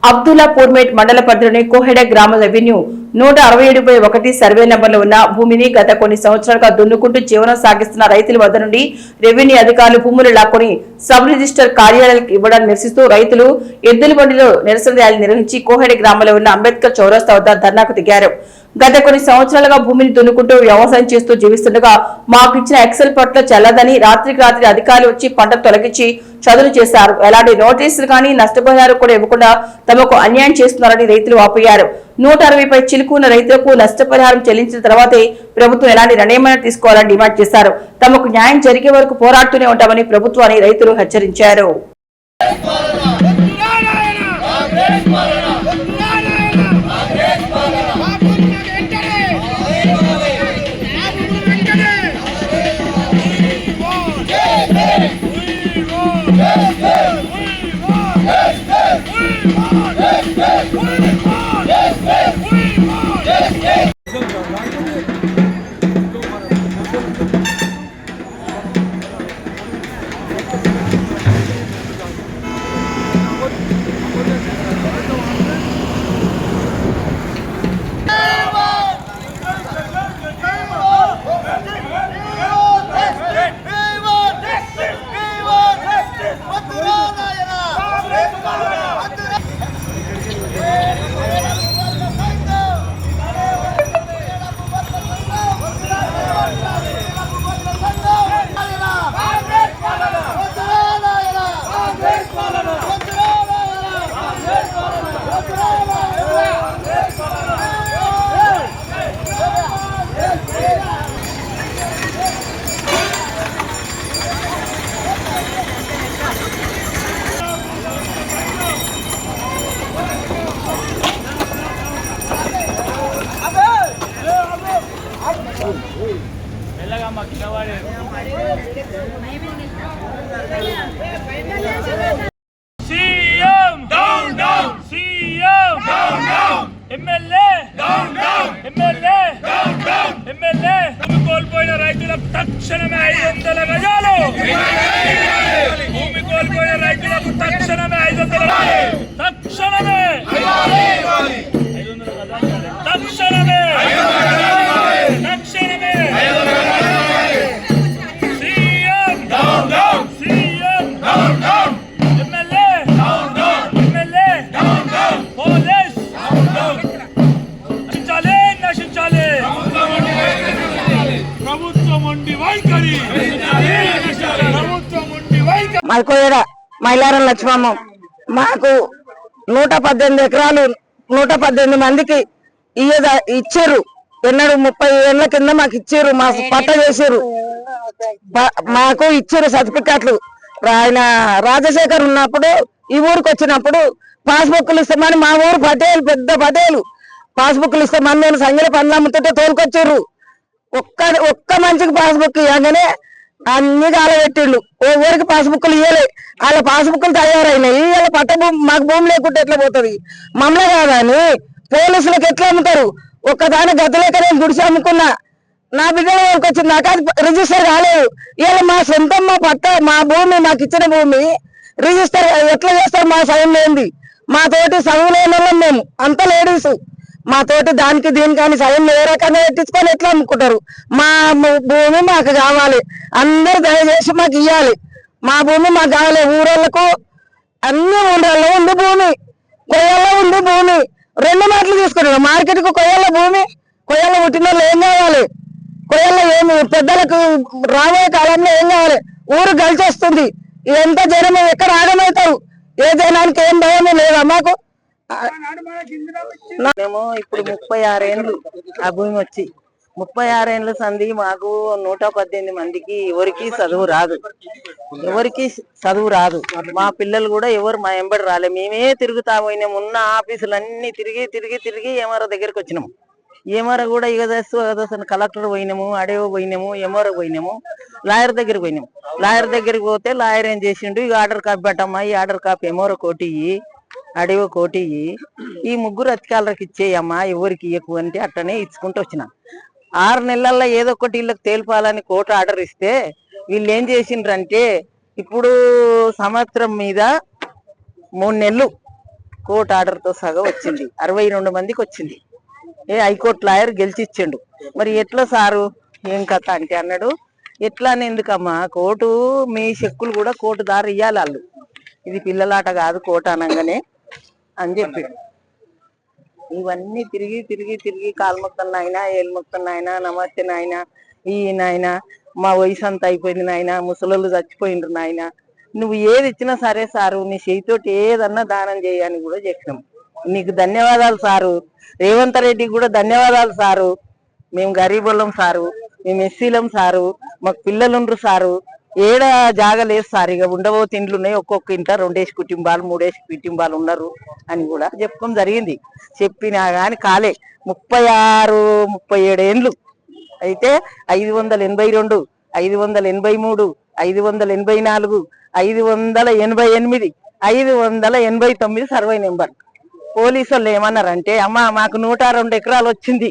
అబ్దుల్లాపూర్మేట్ మండల పరిధిలోని కోహెడ గ్రామ రెవెన్యూ 167/1 సర్వే నంబర్లో ఉన్న భూమిని గత కొన్ని సంవత్సరాలుగా దున్నుకుంటూ జీవనం సాగిస్తున్న రైతుల వద్ద నుండి రెవెన్యూ అధికారులు భూములు లాక్కొని సబ్ రిజిస్టర్ కార్యాలయాలకు ఇవ్వడాన్ని నిరసిస్తూ రైతులు ఎద్దుల బండిలో నిరసన ర్యాలీ నిర్వహించి కోహెడ గ్రామంలో ఉన్న అంబేద్కర్ చౌరస్తా వద్ద ధర్నాకు దిగారు. గత కొన్ని సంవత్సరాలుగా భూమిని దున్నుకుంటూ వ్యవసాయం చేస్తూ జీవిస్తుండగా మాకు ఇచ్చిన ఎక్సెల్ పట్ల చెల్లదని రాత్రికి రాత్రి అధికారులు వచ్చి పంట తొలగించి చదును చేశారు. ఎలాంటి నోటీసులు కానీ నష్టపరిహారం కూడా ఇవ్వకుండా తమకు అన్యాయం చేస్తున్నారని రైతులు వాపోయారు. 160 పై చిలుకున్న రైతులకు నష్టపరిహారం చెల్లించిన తర్వాతే ప్రభుత్వం ఎలాంటి నిర్ణయం తీసుకోవాలని డిమాండ్ చేశారు. తమకు న్యాయం జరిగే వరకు పోరాడుతూనే ఉంటామని ప్రభుత్వాన్ని రైతులు హెచ్చరించారు. CM down down CM down down MLA down down MLA down down MLA భూమి కోల్పోయిన రైతులకు తక్షణమే 500 గజాలు భూమి కోల్పోయిన రైతులకు తక్షణమే 500 తక్షణమే 500 తక్షణమే తక్షణమే CM down down CM down down MLA down down MLA down down police down down నశించాలి నశించాలి ప్రభుత్వం ఉండి వైఖరి ప్రభుత్వం ఉండి వైఖరి. మాది కోయడ మైలారం లక్ష్మమ్మ. మాకు 118 ఎకరాలు 118 మందికి ఇచ్చారు. ఎన్నడు 30 ఏళ్ల కింద మాకు ఇచ్చారు. మా పట్ట చేసారు, మాకు ఇచ్చారు సర్టిఫికెట్లు. ఆయన రాజశేఖర్ ఉన్నప్పుడు ఈ ఊరికి వచ్చినప్పుడు పాస్బుక్లు ఇస్తామని మా ఊరు పటేలు పెద్ద పటేలు పాస్బుక్లు ఇస్తామని నేను సంగల పనులు అమ్ముతుంటే తోలుకొచ్చారు. ఒక్క మంచికి పాస్బుక్ ఇవ్వగానే అన్ని కాలబెట్టిండు. ఓ ఊరికి పాస్బుక్లు ఇవ్వలే. వాళ్ళ పాస్బుక్లు తయారైనాయి. వాళ్ళ పట్ట మాకు భూమి లేకుంటే ఎట్లా పోతుంది? మమ్మల్ని కాదని పోలీసులకు ఎట్లా అమ్ముతారు? ఒక్కదాని గతలేక నేను గుడిసి అమ్ముకున్నా. నా బిడ్డల వరకు వచ్చింది, నాకు అది రిజిస్టర్ కాలేదు. ఇలా మా సొంతం మా పట్ట మా భూమి మాకు ఇచ్చిన భూమి రిజిస్టర్ ఎట్లా చేస్తారు? మా సైన్ లేనిది. మా తోటి సైన్ లేని వాళ్ళం మేము, అంత లేడీస్. మా తోటి దానికి దీనికని సైన్ ఏ రకంగా పెట్టించుకొని ఎట్లా అమ్ముకుంటారు? మా భూమి మాకు కావాలి. అందరు దయచేసి మాకు ఇవ్వాలి. మా భూమి మాకు కావాలి. ఊరోళ్ళకు అన్ని ఊళ్ళలో ఉంది భూమి, కొయ్యల్లో ఉంది భూమి. 2 మాటలు తీసుకుంటారు. మార్కెట్కు కొయ్యల భూమి, కొయ్యల పుట్టిన వాళ్ళు ఏం కావాలి? కొయ్యల ఏమి పెద్దలకు రాబోయే కాలంలో ఏం కావాలి? ఊరు కలిసి వస్తుంది. ఎంత జనం ఎక్కడ ఆగమవుతారు? ఏ జనానికి ఏం భయమే లేదా మాకు? మేము ఇప్పుడు 36 ఏళ్ళు ఆ భూమి వచ్చి 36 ఏళ్ళ సంది మాకు 118 మందికి ఎవరికి చదువు రాదు. మా పిల్లలు కూడా ఎవరు మా ఎంబడి రాలే. మేమే తిరుగుతా పోయినాము. ఉన్న ఆఫీసులన్నీ తిరిగి ఏమారో దగ్గరికి వచ్చినాము. ఏమారో కూడా ఇక కలెక్టర్ పోయినాము, అడేవో పోయినాము, ఎంఆర్ఓ పోయినాము, లాయర్ దగ్గరికి పోయినాము. లాయర్ దగ్గరికి పోతే లాయర్ ఏం చేసిండు, ఈ ఆర్డర్ కాపీ పెట్టమ్మా, ఈ ఆర్డర్ కాపీ ఎంఆర్ఓ కోటి అడేవో కోటి ఈ 3 అధికారులకు ఇచ్చేయమ్మా, ఎవరికి ఇవ్వకు అంటే అట్టనే ఇచ్చుకుంటూ వచ్చిన. 6 నెలల్లో ఏదో ఒకటి వీళ్ళకి తేల్పాలని కోర్టు ఆర్డర్ ఇస్తే వీళ్ళు ఏం చేసిండ్రంటే ఇప్పుడు సంవత్సరం మీద 3 నెలలు కోర్టు ఆర్డర్తో సగా వచ్చింది, 62 మందికి వచ్చింది. హైకోర్టు లాయర్ గెలిచిచ్చిండు. మరి ఎట్లా సారు ఏం కథ అంటే అన్నాడు. ఎట్లా అని ఎందుకమ్మా, కోర్టు మీ చెక్కులు కూడా కోర్టు దారి ఇయ్యాలి, వాళ్ళు ఇది పిల్లలాట కాదు కోర్టు అనగానే అని చెప్పి ఇవన్నీ తిరిగి తిరిగి తిరిగి కాలు మొత్తం నాయన, ఏళ్ళు మొత్తం నాయన, నమస్తే నాయన, ఈ నాయన మా వయసు అంతా అయిపోయింది నాయన, ముసలోళ్ళు చచ్చిపోయిండ్రు నాయన, నువ్వు ఏది ఇచ్చినా సరే సారు నీ చేతితోటి ఏదన్నా దానం చేయని కూడా చెప్పినాం. నీకు ధన్యవాదాలు సారు, రేవంత్ రెడ్డికి కూడా ధన్యవాదాలు సారు, మేము గరీబులం సారు, మేము ఎస్సీలం సారు, మాకు పిల్లలుండ్రు సారు, ఏడ జాగలేదు సార్, ఇక ఉండవో తిండ్లు ఉన్నాయి, ఒక్కొక్క ఇంట్లో 2 కుటుంబాలు 3 కుటుంబాలు ఉన్నారు అని కూడా చెప్పడం జరిగింది. చెప్పినా గాని కాలే. 36-37 ఏండ్లు అయితే 582, 583, 584, 588, 589 సర్వే నెంబర్. పోలీసు వాళ్ళు ఏమన్నారంటే, అమ్మా మాకు 102 ఎకరాలు వచ్చింది,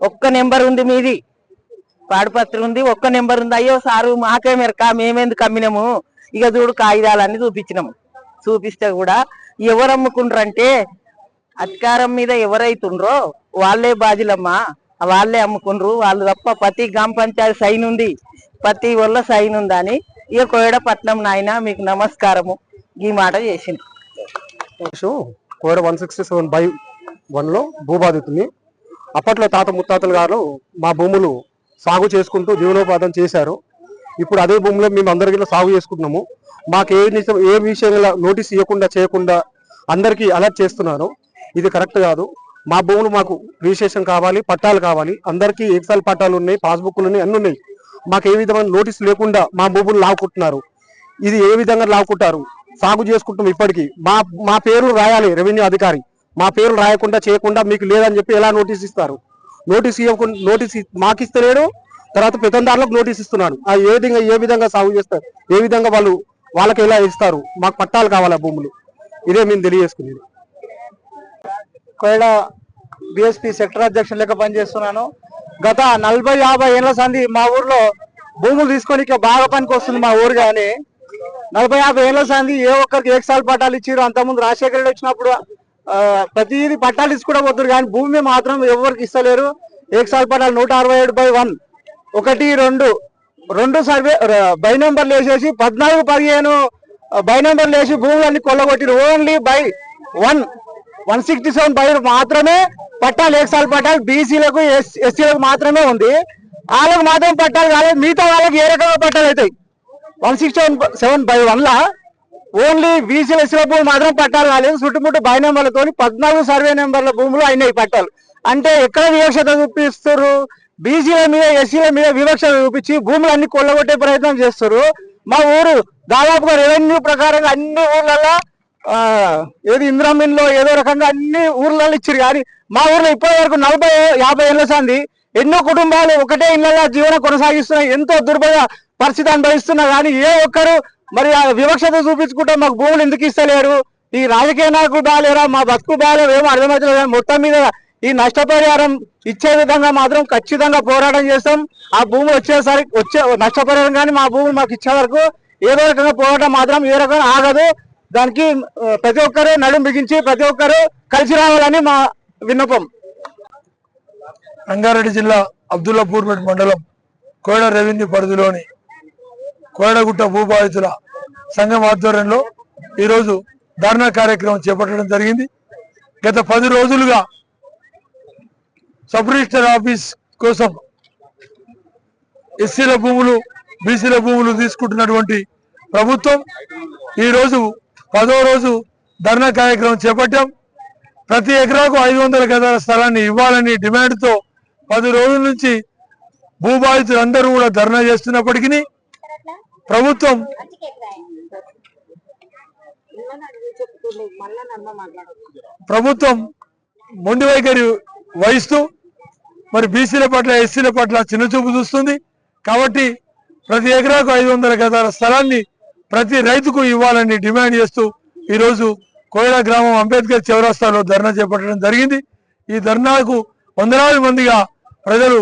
ఒక్క నెంబర్ ఉంది మీది, పాడుపత్రి ఉంది, ఒక్క నెంబర్ ఉంది. అయ్యో సారు మాకే మెరక, మేమెందుకు అమ్మినాము, ఇక చూడు కాగితాలన్నీ చూపించినాము. చూపిస్తే కూడా ఎవరు అమ్ముకుంటారంటే అధికారం మీద ఎవరైతుండ్రో వాళ్ళే బాజులమ్మా, వాళ్ళే అమ్ముకుండ్రు, వాళ్ళు తప్ప ప్రతి గ్రామ పంచాయతీ సైన్ ఉంది, ప్రతి వల్ల సైన్ ఉందని ఇక కోయడపట్నం నాయన మీకు నమస్కారము ఈ మాట చేసింది. కోయడ 167/1లో భూబాధితుని. అప్పట్లో తాత ముత్తాతలు గారు మా భూములు సాగు చేసుకుంటూ జీవనోపాధం చేశారు. ఇప్పుడు అదే భూమిలో మేము అందరికీ సాగు చేసుకుంటున్నాము. మాకు ఏ విషయంలో నోటీస్ ఇవ్వకుండా చేయకుండా అందరికీ అలర్ట్ చేస్తున్నారు. ఇది కరెక్ట్ కాదు. మా భూములు మాకు రిజిస్ట్రేషన్ కావాలి, పట్టాలు కావాలి. అందరికీ ఎక్సెల్ పట్టాలు ఉన్నాయి, పాస్బుక్లు ఉన్నాయి, అన్ని ఉన్నాయి. మాకు ఏ విధమైన నోటీస్ లేకుండా మా భూములు లాక్కుంటున్నారు. ఇది ఏ విధంగా లాక్కుంటారు? సాగు చేసుకుంటాం ఇప్పటికీ. మా పేర్లు రాయాలి రెవెన్యూ అధికారి, మా పేర్లు రాయకుండా చేయకుండా మీకు లేదని చెప్పి ఎలా నోటీస్ ఇస్తారు? నోటీస్ ఇవ్వకుండా నోటీస్ మాకు ఇస్తలేడు, తర్వాత పెత్తందారులకు నోటీస్ ఇస్తున్నాడు. ఏ విధంగా సాగు చేస్తారు? ఏ విధంగా వాళ్ళకి ఎలా ఇస్తారు? మాకు పట్టాలు కావాలి భూములు. ఇదే మేము తెలియజేసుకునేది. కోయడ బిఎస్పీ సెక్టర్ అధ్యక్షులు లెక్క పనిచేస్తున్నాను. గత 40-50 ఏళ్ల సంది మా ఊర్లో భూములు తీసుకొని బాగా పనికి వస్తుంది మా ఊరు. కానీ 40-50 ఏళ్ల సంది ఏ ఒక్కరికి ఏకసాల పట్టాలు ఇచ్చారు. అంతకుముందు రాజశేఖర రెడ్డి వచ్చినప్పుడు ప్రతిదీ పట్టాలు ఇచ్చుకుంటూ పోతున్నారు, కానీ భూమి మాత్రం ఎవరికి ఇస్తలేరు. ఏకసాల పట్టాలు 167/1, 1, 2 సర్వే బై నెంబర్లు వేసేసి 14-15 బై నెంబర్లు వేసి భూములన్నీ కొల్లగొట్టిరు. ఓన్లీ బై 167 మాత్రమే పట్టాలు, ఏకసాల పట్టాలు బీసీలకు ఎస్సీలకు మాత్రమే ఉంది. వాళ్ళకు మాత్రం పట్టాలు కాలేదు, మిగతా వాళ్ళకి ఏ రకంగా పట్టాలు అవుతాయి? 167/1 ఓన్లీ బీసీల ఎస్సీల భూములు మాత్రం పట్టాలు కాలేదు. చుట్టుముట్టు బై నెంబర్లతో 14 సర్వే నెంబర్ల భూములు అయినాయి పట్టాలు. అంటే ఎక్కడ వివక్షత చూపిస్తారు? బీసీల మీద ఎస్సీల మీద వివక్షత చూపించి భూములన్నీ కొల్లగొట్టే ప్రయత్నం చేస్తారు. మా ఊరు దాదాపుగా రెవెన్యూ ప్రకారంగా అన్ని ఊర్లలో ఏది ఇంద్రమిన్లో ఏదో రకంగా అన్ని ఊర్లలో ఇచ్చారు. కానీ మా ఊర్లో ఇప్పటి వరకు 40-50 ఏళ్ల సంది ఎన్నో కుటుంబాలు ఒకటే ఇళ్లలో జీవనం కొనసాగిస్తున్నాయి. ఎంతో దుర్భర పరిస్థితి అనుభవిస్తున్నా కానీ ఏ ఒక్కరు మరి ఆ వివక్షత చూపించుకుంటే మాకు భూములు ఎందుకు ఇస్తలేరు? ఈ రాజకీయ నాయకులు బాగాలేరా, మా బతుకు బాగాలేరు, ఏమో అర్థమవుతలేదు. కానీ మొత్తం మీద ఈ నష్టపరిహారం ఇచ్చే విధంగా మాత్రం ఖచ్చితంగా పోరాటం చేస్తాం. ఆ భూములు వచ్చే నష్టపరిహారం కానీ మా భూములు మాకు ఇచ్చే వరకు ఏదో రకంగా పోరాటం మాత్రం ఏ రకంగా ఆగదు. దానికి ప్రతి ఒక్కరు నడుం బిగించి ప్రతి ఒక్కరు కలిసి రావాలని మా విన్నపం. రంగారెడ్డి జిల్లా అబ్దుల్లాపూర్పేట మండలం కోయడ రెవెన్యూ పరిధిలోని కోయడగుట్ట భూబాధితుల సంఘం ఆధ్వర్యంలో ఈరోజు ధర్నా కార్యక్రమం చేపట్టడం జరిగింది. గత 10 రోజులుగా సబ్ రిజిస్టర్ ఆఫీస్ కోసం ఎస్సీల భూములు బీసీల భూములు తీసుకుంటున్నటువంటి ప్రభుత్వం ఈరోజు 10వ రోజు ధర్నా కార్యక్రమం చేపట్టాం. ప్రతి ఎకరాకు 500 గజాల స్థలాన్ని ఇవ్వాలని డిమాండ్తో 10 రోజుల నుంచి భూబాధితులందరూ కూడా ధర్నా చేస్తున్నప్పటికీ ప్రభుత్వం మొండి వైఖరి వహిస్తూ మరి బీసీల పట్ల ఎస్సీల పట్ల చిన్నచూపు చూస్తుంది. కాబట్టి ప్రతి ఎకరాకు 500 గజాల స్థలాన్ని ప్రతి రైతుకు ఇవ్వాలని డిమాండ్ చేస్తూ ఈరోజు కోయడ గ్రామం అంబేద్కర్ చౌరస్తాలో ధర్నా చేపట్టడం జరిగింది. ఈ ధర్నాకు వందలాది మందిగా ప్రజలు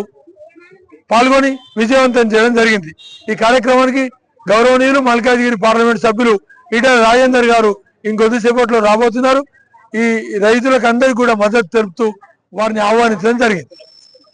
పాల్గొని విజయవంతం చేయడం జరిగింది. ఈ కార్యక్రమానికి గౌరవనీయులు మల్కాజ్గిరి పార్లమెంట్ సభ్యులు ఈటల రాజేందర్ గారు ఇంకొద్దిసేపట్లో రాబోతున్నారు. ఈ రైతులకు అందరికీ కూడా మద్దతు తెలుపుతూ వారిని ఆహ్వానించడం జరిగింది.